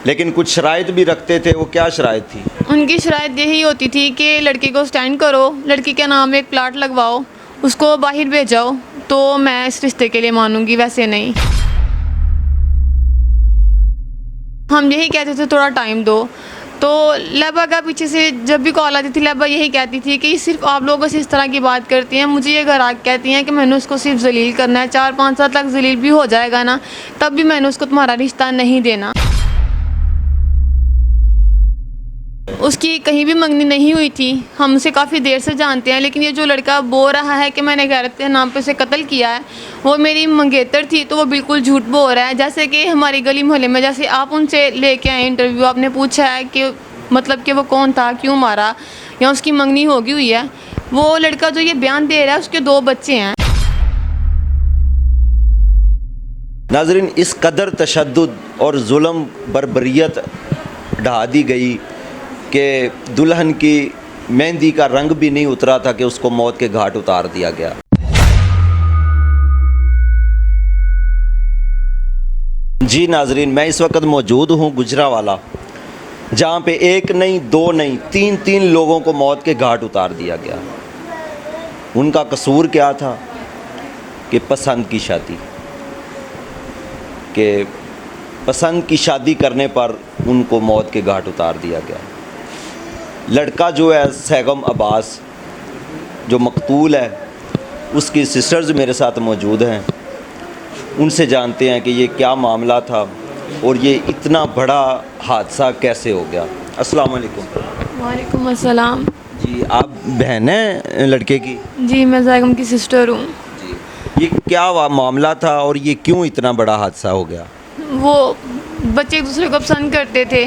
لیکن کچھ شرائط بھی رکھتے تھے. وہ کیا شرائط تھی؟ ان کی شرائط یہی ہوتی تھی کہ لڑکی کو سٹینڈ کرو، لڑکی کے نام ایک پلاٹ لگواؤ، اس کو باہر بھیجاؤ تو میں اس رشتے کے لیے مانوں گی، ویسے نہیں. ہم یہی کہتے تھے تھوڑا ٹائم دو. تو لہبا کا پیچھے سے جب بھی کال آتی تھی لہبا یہی کہتی تھی کہ صرف آپ لوگوں سے اس طرح کی بات کرتی ہیں. مجھے یہ گھر آ کے کہتی ہیں کہ میں نے اس کو صرف ذلیل کرنا ہے، 4-5 سال تک ذلیل بھی ہو جائے گا نا تب بھی میں نے اس کو تمہارا رشتہ نہیں دینا. اس کی کہیں بھی منگنی نہیں ہوئی تھی. ہم اسے کافی دیر سے جانتے ہیں، لیکن یہ جو لڑکا بول رہا ہے کہ میں نے غیرت کے نام پہ اسے قتل کیا ہے، وہ میری منگیتر تھی، تو وہ بالکل جھوٹ بول رہا ہے. جیسے کہ ہماری گلی محلے میں جیسے آپ ان سے لے کے آئے انٹرویو، آپ نے پوچھا ہے کہ مطلب کہ وہ کون تھا، کیوں مارا، یا اس کی منگنی ہوگی ہوئی ہے. وہ لڑکا جو یہ بیان دے رہا ہے اس کے 2 بچے ہیں. ناظرین، اس قدر تشدد اور ظلم بربریت ڈھا دی گئی کہ دلہن کی مہندی کا رنگ بھی نہیں اترا تھا کہ اس کو موت کے گھاٹ اتار دیا گیا. جی ناظرین، میں اس وقت موجود ہوں گجرانوالہ، جہاں پہ 1 نہیں 2 نہیں 3 لوگوں کو موت کے گھاٹ اتار دیا گیا. ان کا قصور کیا تھا؟ کہ پسند کی شادی، کہ پسند کی شادی کرنے پر ان کو موت کے گھاٹ اتار دیا گیا. لڑکا جو ہے سیغم عباس جو مقتول ہے، اس کی سسٹرز میرے ساتھ موجود ہیں. ان سے جانتے ہیں کہ یہ کیا معاملہ تھا اور یہ اتنا بڑا حادثہ کیسے ہو گیا. السلام علیکم. وعلیکم السلام. جی، آپ بہن ہیں لڑکے کی؟ جی، میں سیغم کی سسٹر ہوں. جی، یہ کیا معاملہ تھا اور یہ کیوں اتنا بڑا حادثہ ہو گیا؟ وہ بچے ایک دوسرے کو پسند کرتے تھے.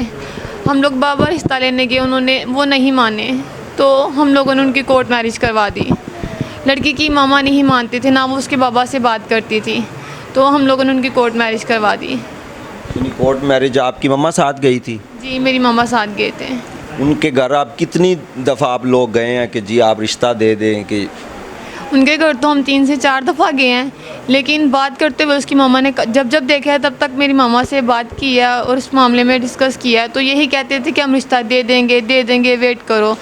ہم لوگ بابا رشتہ لینے گئے، وہ نہیں مانے، تو ہم لوگوں نے ان کی کورٹ میرج کروا دی. لڑکی کی ماما نہیں مانتے تھے، نہ وہ اس کے بابا سے بات کرتی تھی، تو ہم لوگوں نے ان کی کورٹ میرج کروا دی. یعنی کورٹ میرج آپ کی مما ساتھ گئی تھی؟ جی، میری ماما ساتھ گئے تھے. ان کے گھر آپ کتنی دفعہ آپ لوگ گئے ہیں کہ جی آپ رشتہ دے دیں؟ کہ ان کے گھر تو ہم 3 سے 4 دفعہ گئے ہیں، لیکن بات کرتے ہوئے اس کی ماما نے جب دیکھا ہے تب تک میری ماما سے بات کی ہے اور اس معاملے میں ڈسکس کیا ہے. تو یہی کہتے تھے کہ ہم رشتہ دے دیں گے، ویٹ کرو.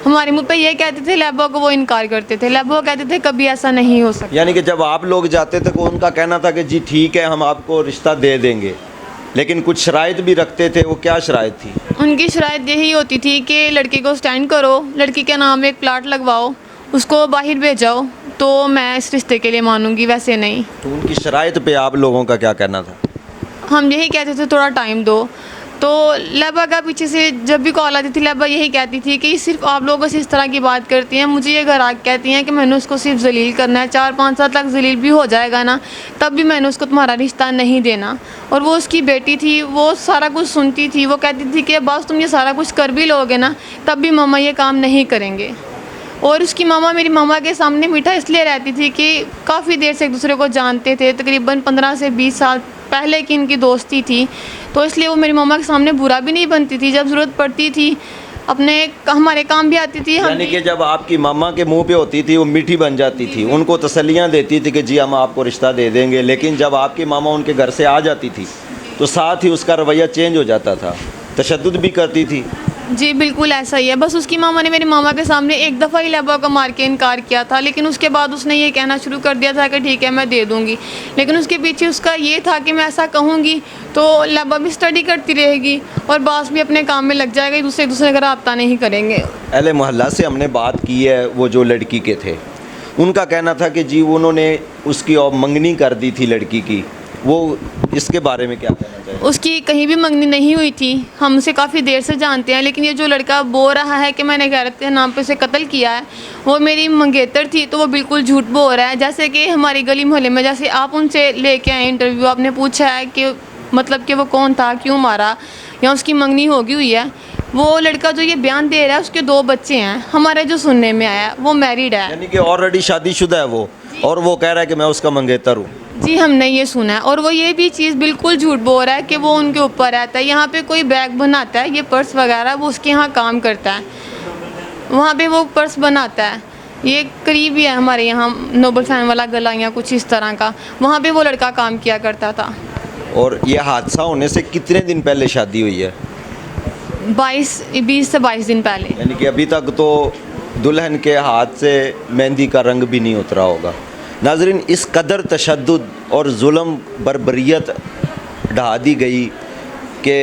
ہمارے منہ پہ یہ کہتے تھے، لہبا کو وہ انکار کرتے تھے. لہبا کہتے تھے کبھی ایسا نہیں ہو سکتا. یعنی کہ جب آپ لوگ جاتے تھے تو ان کا کہنا تھا کہ جی ٹھیک ہے ہم آپ کو رشتہ دے دیں گے، لیکن کچھ شرائط بھی رکھتے تھے. وہ کیا شرائط تھی؟ ان کی شرائط یہی ہوتی تھی کہ لڑکی کو سٹینڈ کرو، لڑکی کے نام ایک پلاٹ لگواؤ، اس کو باہر بھیجاؤ تو میں اس رشتے کے لیے مانوں گی، ویسے نہیں. تو ان کی شرائط پہ آپ لوگوں کا کیا کہنا تھا؟ ہم یہی کہتے تھے تھوڑا ٹائم دو. تو لہبا کا پیچھے سے جب بھی کال آتی تھی لہبا یہی کہتی تھی کہ صرف آپ لوگوں سے اس طرح کی بات کرتی ہیں. مجھے یہ گھر آ کے کہتی ہیں کہ میں نے اس کو صرف ذلیل کرنا ہے، 4-5 سال تک ذلیل بھی ہو جائے گا نا تب بھی میں نے اس کو تمہارا رشتہ نہیں دینا. اور وہ اس کی بیٹی تھی، وہ سارا کچھ سنتی تھی. وہ کہتی تھی کہ بس تم یہ سارا کچھ کر بھی لوگے نا تب بھی ماما یہ کام نہیں کریں گے. اور اس کی ماما میری ماما کے سامنے میٹھا اس لیے رہتی تھی کہ کافی دیر سے ایک دوسرے کو جانتے تھے، تقریباً 15 سے 20 سال پہلے کی ان کی دوستی تھی. تو اس لیے وہ میری ماما کے سامنے برا بھی نہیں بنتی تھی. جب ضرورت پڑتی تھی ہمارے کام بھی آتی تھی. یعنی کہ جب آپ کی ماما کے منہ پہ ہوتی تھی وہ میٹھی بن جاتی تھی، ان کو تسلیاں دیتی تھی کہ جی ہم آپ کو رشتہ دے دیں گے. لیکن جب آپ کی ماما ان کے گھر سے آ جاتی تھی تو ساتھ ہی اس کا رویہ چینج ہو جاتا تھا، تشدد بھی کرتی تھی. جی بالکل ایسا ہی ہے. بس اس کی ماما نے میری ماما کے سامنے ایک دفعہ ہی لہبا کو مار کے انکار کیا تھا، لیکن اس کے بعد اس نے یہ کہنا شروع کر دیا تھا کہ ٹھیک ہے میں دے دوں گی. لیکن اس کے پیچھے اس کا یہ تھا کہ میں ایسا کہوں گی تو لہبا بھی اسٹڈی کرتی رہے گی اور باس بھی اپنے کام میں لگ جائے گا، ایک دوسرے کا رابطہ نہیں کریں گے. اہل محلہ سے ہم نے بات کی ہے، وہ جو لڑکی کے تھے ان کا کہنا تھا کہ جی انہوں نے اس کی منگنی کر دی تھی لڑکی کی. وہ اس کے بارے میں کیا کہنا چاہتے ہیں؟ اس کی کہیں بھی منگنی نہیں ہوئی تھی. ہم اسے کافی دیر سے جانتے ہیں، لیکن یہ جو لڑکا بول رہا ہے کہ میں نے غیرت کے نام پہ اسے قتل کیا ہے، وہ میری منگیتر تھی، تو وہ بالکل جھوٹ بول رہا ہے. جیسے کہ ہماری گلی محلے میں جیسے آپ ان سے لے کے آئے انٹرویو، آپ نے پوچھا ہے کہ مطلب کہ وہ کون تھا، کیوں مارا، یا اس کی منگنی ہوگی ہوئی ہے. وہ لڑکا جو یہ بیان دے رہا ہے اس کے 2 بچے ہیں. ہمارے جو سننے میں آیا وہ میریڈ ہے. یعنی کہ آلریڈی شادی شدہ ہے وہ، اور وہ کہہ رہا ہے کہ میں اس کا منگیتر ہوں. جی ہم نے یہ سنا ہے. اور وہ یہ بھی چیز بالکل جھوٹ بول رہا ہے کہ وہ ان کے اوپر رہتا ہے. یہاں پہ کوئی بیگ بناتا ہے، یہ پرس وغیرہ وہ اس کے یہاں کام کرتا ہے، وہاں پہ وہ پرس بناتا ہے. یہ قریب ہی ہے ہمارے یہاں نوبل فین والا گلا یا کچھ اس طرح کا، وہاں پہ وہ لڑکا کام کیا کرتا تھا. اور یہ حادثہ ہونے سے کتنے دن پہلے شادی ہوئی ہے؟ 20 سے 22 دن پہلے. یعنی کہ ابھی تک تو دلہن کے ہاتھ سے مہندی کا رنگ بھی نہیں اترا ہوگا. ناظرین، اس قدر تشدد اور ظلم بربریت ڈھا دی گئی کہ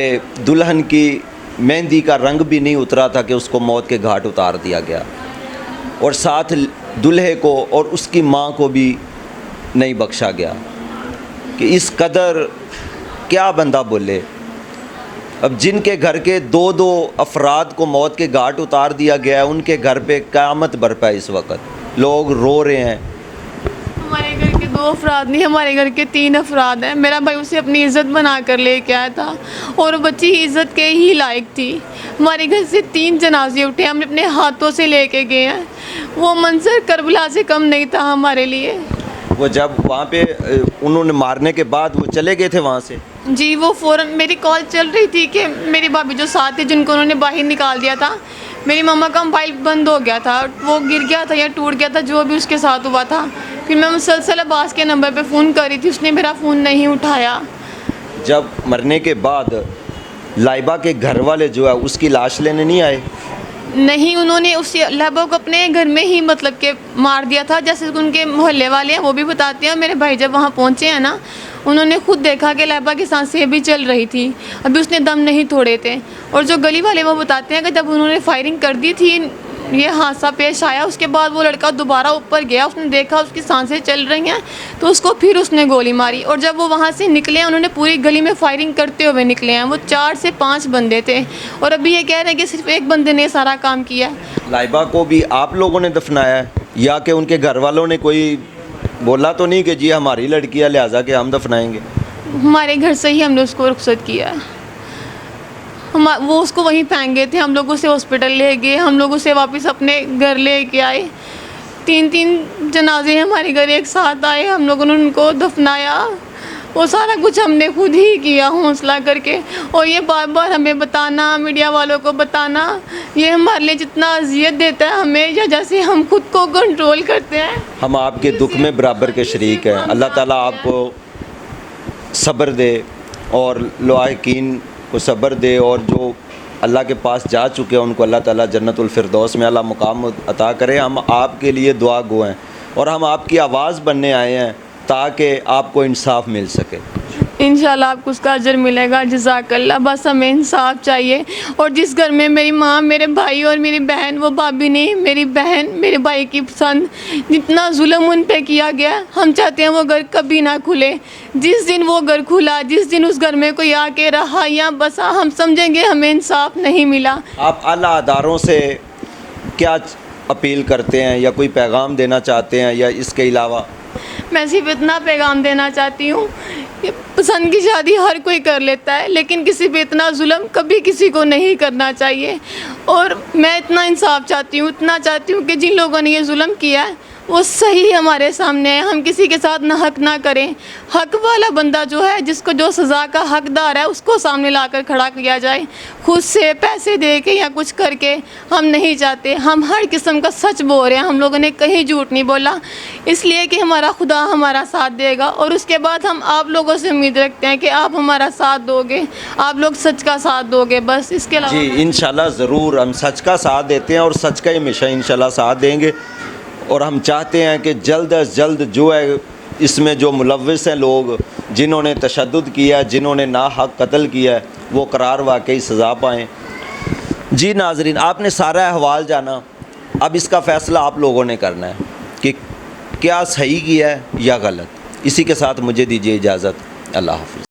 دلہن کی مہندی کا رنگ بھی نہیں اترا تھا کہ اس کو موت کے گھاٹ اتار دیا گیا، اور ساتھ دلہے کو اور اس کی ماں کو بھی نہیں بخشا گیا. کہ اس قدر کیا بندہ بولے. اب جن کے گھر کے 2 افراد کو موت کے گھاٹ اتار دیا گیا ہے، ان کے گھر پہ قیامت برپا ہے. اس وقت لوگ رو رہے ہیں. ہمارے گھر کے 2 افراد نہیں، ہمارے گھر کے 3 افراد ہیں. میرا بھائی اسے اپنی عزت بنا کر لے کے آیا تھا، اور وہ بچی عزت کے ہی لائق تھی. ہمارے گھر سے 3 جنازے اٹھے، ہم اپنے ہاتھوں سے لے کے گئے ہیں. وہ منظر کربلا سے کم نہیں تھا ہمارے لیے. وہ جب وہاں پہ انہوں نے مارنے کے بعد وہ چلے گئے تھے وہاں سے؟ جی، وہ فوراً میری کال چل رہی تھی کہ میری بھابھی جو ساتھ تھی، جن کو انہوں نے باہر نکال دیا تھا، میری ماما کا موبائل بند ہو گیا تھا، وہ گر گیا تھا یا ٹوٹ گیا تھا، جو بھی اس کے ساتھ ہوا تھا. پھر میں مسلسل عباس کے نمبر پہ فون کر رہی تھی، اس نے میرا فون نہیں اٹھایا. جب مرنے کے بعد لائبہ کے گھر والے جو ہے اس کی لاش لینے نہیں آئے؟ نہیں، انہوں نے اس لہبہ کو اپنے گھر میں ہی مطلب کہ مار دیا تھا. جیسے ان کے محلے والے ہیں وہ بھی بتاتے ہیں. میرے بھائی جب وہاں پہنچے ہیں نا، انہوں نے خود دیکھا کہ لہبہ کی سانسیں بھی چل رہی تھی، ابھی اس نے دم نہیں توڑے تھے. اور جو گلی والے وہ بتاتے ہیں کہ جب انہوں نے فائرنگ کر دی تھی، یہ حادثہ پیش آیا، اس کے بعد وہ لڑکا دوبارہ اوپر گیا، اس نے دیکھا اس کی سانسیں چل رہی ہیں، تو اس کو پھر اس نے گولی ماری. اور جب وہ وہاں سے نکلے ہیں، انہوں نے پوری گلی میں فائرنگ کرتے ہوئے نکلے ہیں. وہ 4 سے 5 بندے تھے، اور ابھی یہ کہہ رہے ہیں کہ صرف ایک بندے نے سارا کام کیا. لائبہ کو بھی آپ لوگوں نے دفنایا ہے، یا کہ ان کے گھر والوں نے کوئی بولا تو نہیں کہ جی ہماری لڑکی ہے لہٰذا کہ ہم دفنائیں گے؟ ہمارے گھر سے ہی ہم نے اس کو رخصت کیا ہے. وہ اس کو وہیں پھینک گئے تھے، ہم لوگ اسے ہاسپٹل لے گئے، ہم لوگ اسے واپس اپنے گھر لے کے آئے. 3 جنازے ہمارے گھر ایک ساتھ آئے، ہم لوگوں نے ان کو دفنایا. وہ سارا کچھ ہم نے خود ہی کیا حوصلہ کر کے. اور یہ بار بار ہمیں بتانا، میڈیا والوں کو بتانا، یہ ہمارے لیے جتنا اذیت دیتا ہے ہمیں، یا جیسے ہم خود کو کنٹرول کرتے ہیں. ہم آپ کے دکھ میں برابر کے شریک ہیں. اللہ تعالیٰ آپ کو صبر دے، اور لاحقین کو صبر دے، اور جو اللہ کے پاس جا چکے ہیں ان کو اللہ تعالیٰ جنت الفردوس میں اعلیٰ مقام عطا کرے. ہم آپ کے لیے دعا گو ہیں، اور ہم آپ کی آواز بننے آئے ہیں تاکہ آپ کو انصاف مل سکے. انشاءاللہ آپ کو اس کا اجر ملے گا. جزاک اللہ. بس ہمیں انصاف چاہیے. اور جس گھر میں میری ماں، میرے بھائی اور میری بہن، وہ بھابھی نہیں، میری بہن، میرے بھائی کی پسند، جتنا ظلم ان پہ کیا گیا، ہم چاہتے ہیں وہ گھر کبھی نہ کھلے. جس دن وہ گھر کھلا، جس دن اس گھر میں کوئی آ کے رہا یا بسا، ہم سمجھیں گے ہمیں انصاف نہیں ملا. آپ اعلیٰ اداروں سے کیا اپیل کرتے ہیں، یا کوئی پیغام دینا چاہتے ہیں، یا اس کے علاوہ؟ میں صرف اتنا پیغام دینا چاہتی ہوں کہ پسند کی شادی ہر کوئی کر لیتا ہے، لیکن کسی پہ اتنا ظلم کبھی کسی کو نہیں کرنا چاہیے. اور میں اتنا انصاف چاہتی ہوں، اتنا چاہتی ہوں کہ جن لوگوں نے یہ ظلم کیا ہے وہ صحیح ہمارے سامنے ہے. ہم کسی کے ساتھ نہ حق نہ کریں. حق والا بندہ جو ہے، جس کو جو سزا کا حقدار ہے، اس کو سامنے لا کر کھڑا کیا جائے. خود سے پیسے دے کے یا کچھ کر کے ہم نہیں چاہتے. ہم ہر قسم کا سچ بول رہے ہیں، ہم لوگوں نے کہیں جھوٹ نہیں بولا، اس لیے کہ ہمارا خدا ہمارا ساتھ دے گا. اور اس کے بعد ہم آپ لوگوں سے امید رکھتے ہیں کہ آپ ہمارا ساتھ دو گے، آپ لوگ سچ کا ساتھ دو گے. بس اس کے علاوہ جی انشاءاللہ ضرور ہم سچ کا ساتھ دیتے ہیں، اور سچ کا ہی ہمیشہ انشاءاللہ ساتھ دیں گے. اور ہم چاہتے ہیں کہ جلد از جلد جو ہے اس میں جو ملوث ہیں لوگ، جنہوں نے تشدد کیا، جنہوں نے ناحق قتل کیا ہے، وہ قرار واقعی سزا پائیں. جی ناظرین، آپ نے سارا احوال جانا. اب اس کا فیصلہ آپ لوگوں نے کرنا ہے کہ کیا صحیح کیا ہے یا غلط. اسی کے ساتھ مجھے دیجیے اجازت. اللہ حافظ.